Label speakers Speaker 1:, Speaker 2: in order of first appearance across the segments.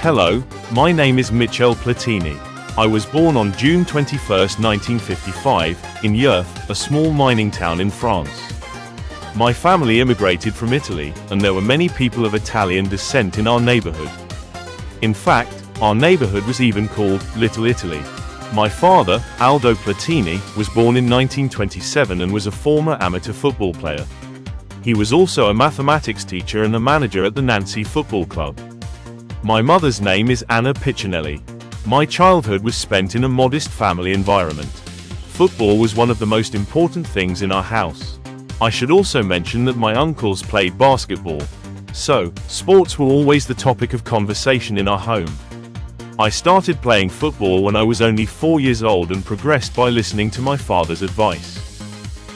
Speaker 1: Hello, my name is Michel Platini. I was born on June 21, 1955, in Jœuf, a small mining town in France. My family immigrated from Italy, and there were many people of Italian descent in our neighborhood. In fact, our neighborhood was even called Little Italy. My father, Aldo Platini, was born in 1927 and was a former amateur football player. He was also a mathematics teacher and a manager at the Nancy Football Club. My mother's name is Anna Piccinelli. My childhood was spent in a modest family environment. Football was one of the most important things in our house. I should also mention that my uncles played basketball. So, sports were always the topic of conversation in our home. I started playing football when I was only 4 years old and progressed by listening to my father's advice.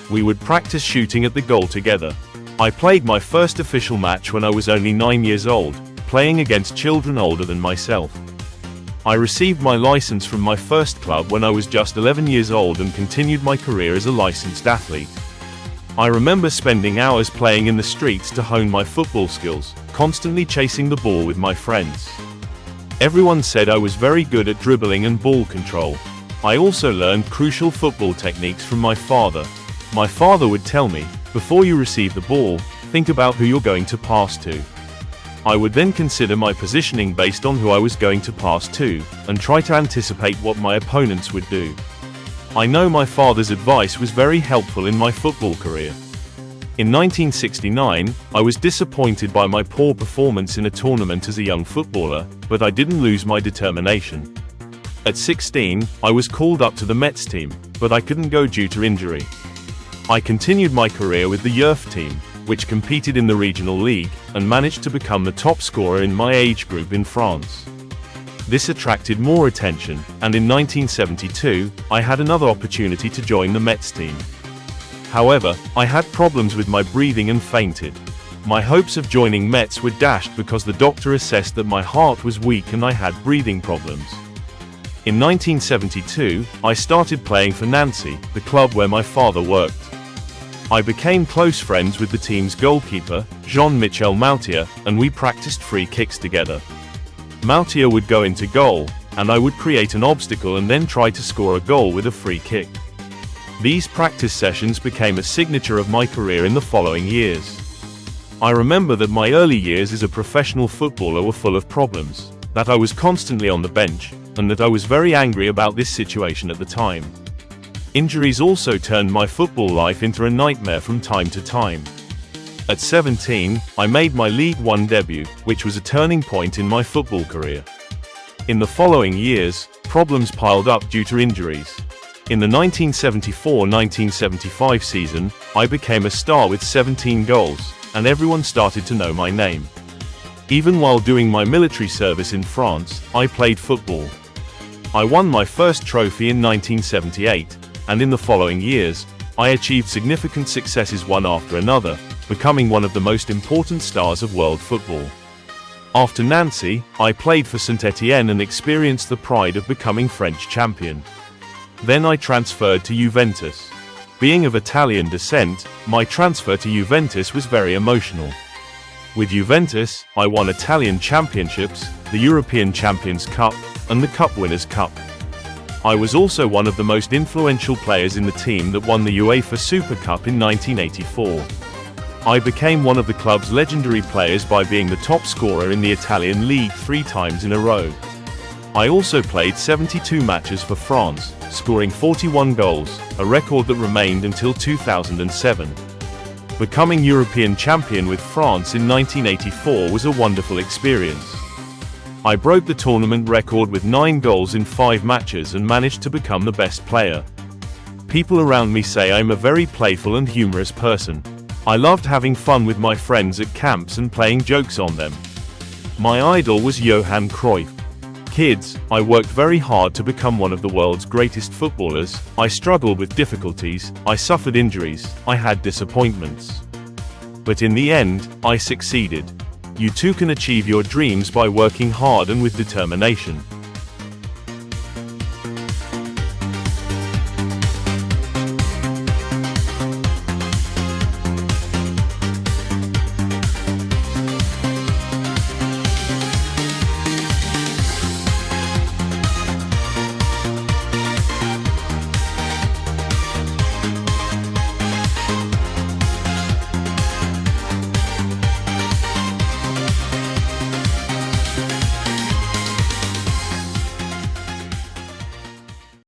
Speaker 1: We would practice shooting at the goal together. I played my first official match when I was only 9 years old, playing against children older than myself. I received my license from my first club when I was just 11 years old and continued my career as a licensed athlete. I remember spending hours playing in the streets to hone my football skills, constantly chasing the ball with my friends. Everyone said I was very good at dribbling and ball control. I also learned crucial football techniques from my father. My father would tell me, before you receive the ball, think about who you're going to pass to. I would then consider my positioning based on who I was going to pass to, and try to anticipate what my opponents would do. I know my father's advice was very helpful in my football career. In 1969, I was disappointed by my poor performance in a tournament as a young footballer, but I didn't lose my determination. At 16, I was called up to the Mets team, but I couldn't go due to injury. I continued my career with the Jœuf team, which competed in the regional league, and managed to become the top scorer in my age group in France. This attracted more attention, and in 1972, I had another opportunity to join the Mets team. However, I had problems with my breathing and fainted. My hopes of joining Mets were dashed because the doctor assessed that my heart was weak and I had breathing problems. In 1972, I started playing for Nancy, the club where my father worked. I became close friends with the team's goalkeeper, Jean-Michel Moutier, and we practiced free kicks together. Moutier would go into goal, and I would create an obstacle and then try to score a goal with a free kick. These practice sessions became a signature of my career in the following years. I remember that my early years as a professional footballer were full of problems, that I was constantly on the bench, and that I was very angry about this situation at the time. Injuries also turned my football life into a nightmare from time to time. At 17, I made my League One debut, which was a turning point in my football career. In the following years, problems piled up due to injuries. In the 1974-1975 season, I became a star with 17 goals, and everyone started to know my name. Even while doing my military service in France, I played football. I won my first trophy in 1978, and in the following years, I achieved significant successes one after another, becoming one of the most important stars of world football. After Nancy, I played for Saint-Étienne and experienced the pride of becoming French champion. Then I transferred to Juventus. Being of Italian descent, my transfer to Juventus was very emotional. With Juventus, I won Italian championships, the European Champions Cup, and the Cup Winners' Cup. I was also one of the most influential players in the team that won the UEFA Super Cup in 1984. I became one of the club's legendary players by being the top scorer in the Italian league 3 times in a row. I also played 72 matches for France, scoring 41 goals, a record that remained until 2007. Becoming European champion with France in 1984 was a wonderful experience. I broke the tournament record with 9 goals in 5 matches and managed to become the best player. People around me say I'm a very playful and humorous person. I loved having fun with my friends at camps and playing jokes on them. My idol was Johan Cruyff. Kids, I worked very hard to become one of the world's greatest footballers. I struggled with difficulties, I suffered injuries, I had disappointments. But in the end, I succeeded. You too can achieve your dreams by working hard and with determination.